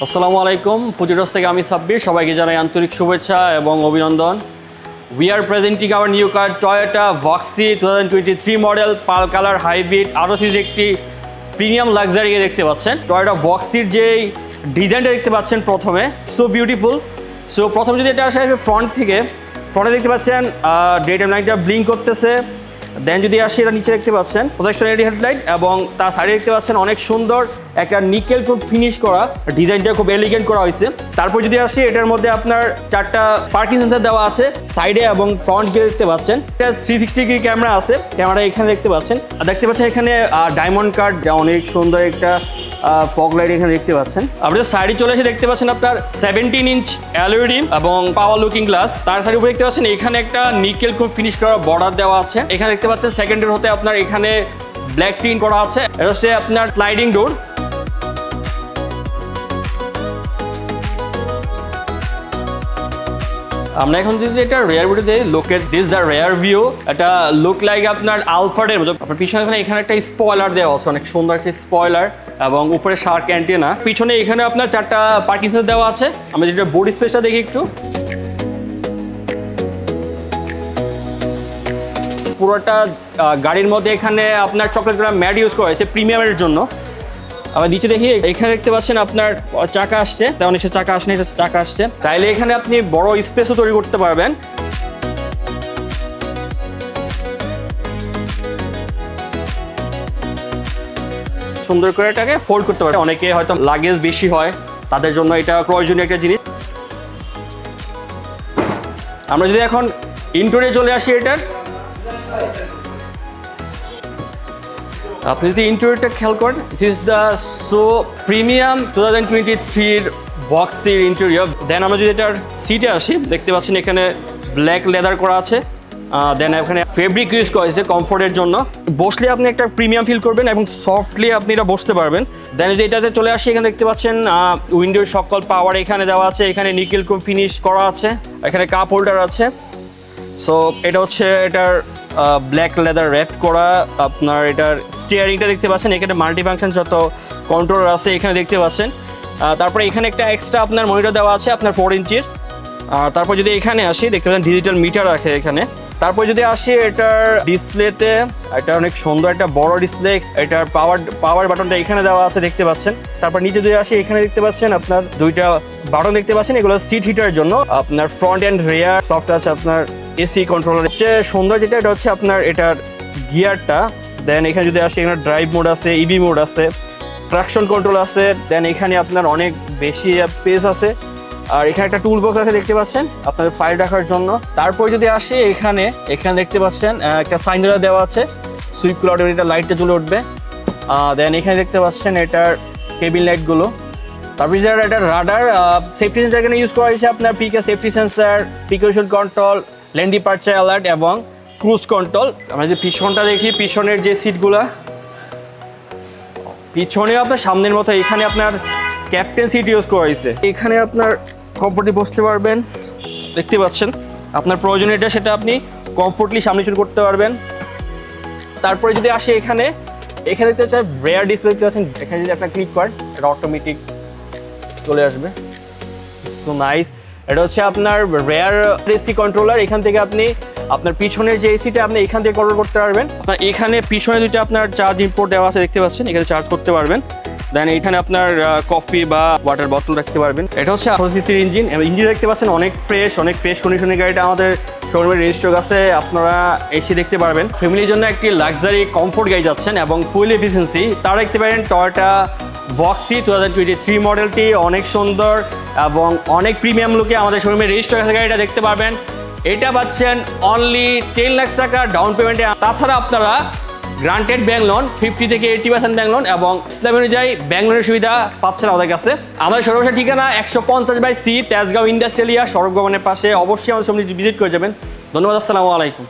আসসালামু আলাইকুম, ফুজিরস থেকে আমি সাব্বির। সবাইকে জানাই আন্তরিক শুভেচ্ছা এবং অভিনন্দন। We are presenting our new car Toyota Voxy 2023 model Pal colour hybrid আরোসির একটি প্রিমিয়াম লাক্সারি দেখতে পাচ্ছেন। টয়োটা ভক্সির যে ডিজাইনটা দেখতে পাচ্ছেন প্রথমে, সো বিউটিফুল। সো প্রথমে যদি এটা আসে ফ্রন্ট থেকে, ফ্রন্টে দেখতে পাচ্ছেন ডে টাইম লাইটটা ব্লিঙ্ক করতেছে। দেন যদি আসি এটা নিচে দেখতে পাচ্ছেন প্রজেকশন এলইডি হেডলাইট এবং তার সাইডে দেখতে পাচ্ছেন অনেক সুন্দর একটা নিকেল খুব ফিনিশ করা, ডিজাইনটা খুব এলিগেন্ট করা হয়েছে। তারপর যদি আসি এটার মধ্যে আপনার 4টা পার্কিং সেন্সার দেওয়া আছে সাইডে এবং ফ্রন্ট গিয়ে দেখতে পাচ্ছেন। এটা 360 ডিগ্রি ক্যামেরা আছে, ক্যামেরা এখানে দেখতে পাচ্ছেন। আর দেখতে পাচ্ছেন এখানে ডায়মন্ড কাট, যা অনেক সুন্দর একটা ফগ লাইট এখানে দেখতে পাচ্ছেন। আপনার সাইডে চলে এসে দেখতে পাচ্ছেন আপনার 17 ইঞ্চ অ্যালুই এবং পাওয়ার লুকিং গ্লাস। তার সাইডের উপরে দেখতে পাচ্ছেন এখানে একটা নিকেল খুব ফিনিশ করা বর্ডার দেওয়া আছে। এখানে দেখতে পাচ্ছেন সেকেন্ডের হতে আপনার এখানে ব্ল্যাক প্রিন্ট করা আছে। এটা হচ্ছে আপনার স্লাইডিং ডোর। আমরা এখন যদি এটা রেয়ার ভিউতে look at this the rare view, এটা লুক লাইক আপনার আলফার্ডের মতো। আপনার পিছনে এখানে একটা স্পয়লার দেওয়া আছে, অনেক সুন্দর একটা স্পয়লার এবং উপরে শার্ক অ্যান্টেনা। পিছনে এখানে আপনার 4টা পার্কিং সেন্সার দেওয়া আছে। আমরা যেটা বোর্ড স্পেসটা দেখি একটু, পুরোটা গাড়ির মধ্যে এখানে আপনার চকলেট কালার ম্যাট ইউজ করা হয়েছে প্রিমিয়ামের জন্য। আবার নিচে দেখি এখানে দেখতে পাচ্ছেন আপনার চাকা আসছে, তেমন এসে চাকা আসছে, এটা চাকা আসছে। চাইলে এখানে আপনি বড় স্পেসও তৈরি করতে পারবেন। সুন্দর করে এটাকে ফোল্ড করতে পারবেন। অনেকে হয়তো লাগেজ বেশি হয়, তাদের জন্য এটা প্রয়োজনীয় একটা জিনিস। আমরা যদি এখন ইন্টেরিয়রে চলে আসি, এটার আপনি যদি ইন্টেরিয়রটা খেয়াল করেন, it is the so premium 2023 ভক্সির ইন্টেরিয়র। দেন আমরা যদি এটার সিটে আসি, দেখতে পাচ্ছেন এখানে ব্ল্যাক লেদার করা আছে। দেন এখানে ফেব্রিক ইউজ করা হয়েছে কমফোর্টের জন্য। বসলে আপনি একটা প্রিমিয়াম ফিল করবেন এবং সফটলি আপনি এটা বসতে পারবেন। দেন যদি এটাতে চলে আসি, এখানে দেখতে পাচ্ছেন উইন্ডোর সকল পাওয়ার এখানে দেওয়া আছে। এখানে নিকেল ক্রোম ফিনিশ করা আছে, এখানে কাপ হোল্ডার আছে। সো এটা হচ্ছে এটার ব্ল্যাক লেদার র্যাপ করা। আপনার এটার স্টিয়ারিংটা দেখতে পাচ্ছেন, এখানে মাল্টি ফাংশন যত কন্ট্রোলার আছে এখানে দেখতে পাচ্ছেন। তারপরে এখানে একটা এক্সট্রা আপনার মনিটর দেওয়া আছে আপনার 4 ইঞ্চির। তারপর যদি এখানে আসি, দেখতে পাচ্ছেন ডিজিটাল মিটার রাখে এখানে। তারপর যদি আসি এটার ডিসপ্লেতে, এটা অনেক সুন্দর একটা বড় ডিসপ্লে। এটার পাওয়ার বাটনটা এখানে দেওয়া আছে দেখতে পাচ্ছেন। তারপর নিচে যদি আসি, এখানে দেখতে পাচ্ছেন আপনার 2টা বাটন দেখতে পাচ্ছেন, এগুলো সিট হিটারের জন্য। আপনার ফ্রন্ট অ্যান্ড রেয়ার সফট আছে আপনার এসি কন্ট্রোলার। সবচেয়ে সুন্দর যেটা এটা হচ্ছে আপনার এটার গিয়ারটা। দেন এখানে যদি আসি, এখানে ড্রাইভ মোড আছে, ইভি মোড আছে, ট্রাকশন কন্ট্রোল আছে। দেন এখানে আপনার অনেক বেশি স্পেস আছে। আর এখানে একটা টুল বক্স আছে দেখতে পাচ্ছেন আপনাদের ফাইল রাখার জন্য। তারপর যদি আসি এখানে দেখতে পাচ্ছেন একটা সাইনার দেওয়া আছে, সুইপ ক্লাউডের এটা লাইটটা জ্বলে উঠবে। দেন এখানে দেখতে পাচ্ছেন এটার কেবিন লাইটগুলো। তারপর যারা এটা রাডার সেফটি সেন্সার এখানে ইউজ করা হয়েছে আপনার পিকে safety sensor, precaution control, lane departure alert এবং ক্রুজ কন্ট্রোল। আমরা যদি পিছনটা দেখি, পিছনের যে সিটগুলা, পিছনে আপনার সামনের মতো এখানে আপনার ক্যাপ্টেন সিট ইউজ করা হয়েছে। এখানে আপনার কমফোর্টলি বসতে পারবেন, দেখতে পাচ্ছেন আপনার প্রয়োজনীয় এটা সেটা আপনি কমফোর্টলি সামনে শুরু করতে পারবেন। তারপরে যদি আসে এখানে দেখতে চাই রেয়ার ডিসপ্লে দেখতে পাচ্ছেন। এখানে যদি আপনার ক্লিক করেন, এটা অটোমেটিক চলে আসবে। তো নাইস। এটা হচ্ছে আপনার রেয়ার এসি কন্ট্রোলার। এখান থেকে আপনি আপনার পিছনের যে এসিটা আপনি এখান থেকে কন্ট্রোল করতে পারবেন। আপনার এখানে পিছনে 2টা আপনার চার্জ ইনপুট দেওয়া আছে দেখতে পাচ্ছেন, এখানে চার্জ করতে পারবেন। দেন এখানে আপনার কফি বা ওয়াটার বোতল রাখতে পারবেন। এটা হচ্ছে 18 সিসির ইঞ্জিন। ইঞ্জিন দেখতে পাচ্ছেন অনেক ফ্রেশ কন্ডিশনের গাড়িটা আমাদের শোরুমের রেজিস্টার আছে, আপনারা এসে দেখতে পারবেন। ফ্যামিলির জন্য একটি লাক্সারি কমফোর্ট গাড়ি যাচ্ছেন এবং ফুল এফিসিয়েন্সি, তারা দেখতে পারেন টয়োটা ভক্সি 2023 মডেলটি অনেক সুন্দর এবং অনেক প্রিমিয়াম লুকে আমাদের শোরুমের রেজিস্টার আছে গাড়িটা দেখতে পারবেন। এটা পাচ্ছেন অনলি 10 লাখ টাকা ডাউন পেমেন্টে। তাছাড়া আপনারা গ্রান্টেড ব্যাংক লোন 50 থেকে 80% ব্যাংক লোন এবং ইসলাম অনুযায়ী ব্যাংক লোনের সুবিধা পাচ্ছেন আমাদের কাছে। আমাদের সর্বশেষ ঠিকানা 150/C তেজগাঁও ইন্ডাস্ট্রিয়াল এরিয়া, সড়ক ভবনের পাশে। অবশ্যই আমাদের সামনে ভিজিট করে যাবেন। ধন্যবাদ, আসসালামু আলাইকুম।